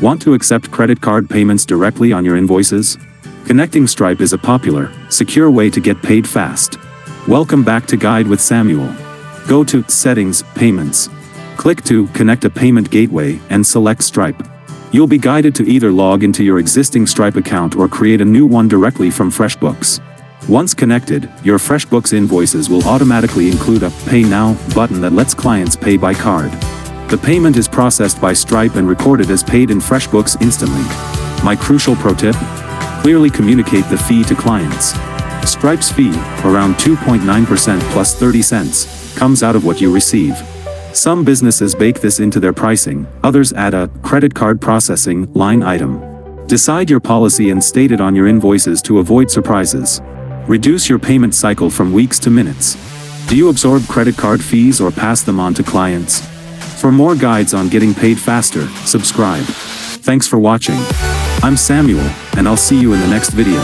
Want to accept credit card payments directly on your invoices? Connecting Stripe is a popular, secure way to get paid fast. Welcome back to Guide with Samuel. Go to Settings, Payments. Click to Connect a Payment Gateway and select Stripe. You'll be guided to either log into your existing Stripe account or create a new one directly from FreshBooks. Once connected, your FreshBooks invoices will automatically include a Pay Now button that lets clients pay by card. The payment is processed by Stripe and recorded as paid in FreshBooks instantly. My crucial pro tip? Clearly communicate the fee to clients. Stripe's fee, around 2.9% plus 30 cents, comes out of what you receive. Some businesses bake this into their pricing, others add a credit card processing line item. Decide your policy and state it on your invoices to avoid surprises. Reduce your payment cycle from weeks to minutes. Do you absorb credit card fees or pass them on to clients? For more guides on getting paid faster, subscribe. Thanks for watching. I'm Samuel, and I'll see you in the next video.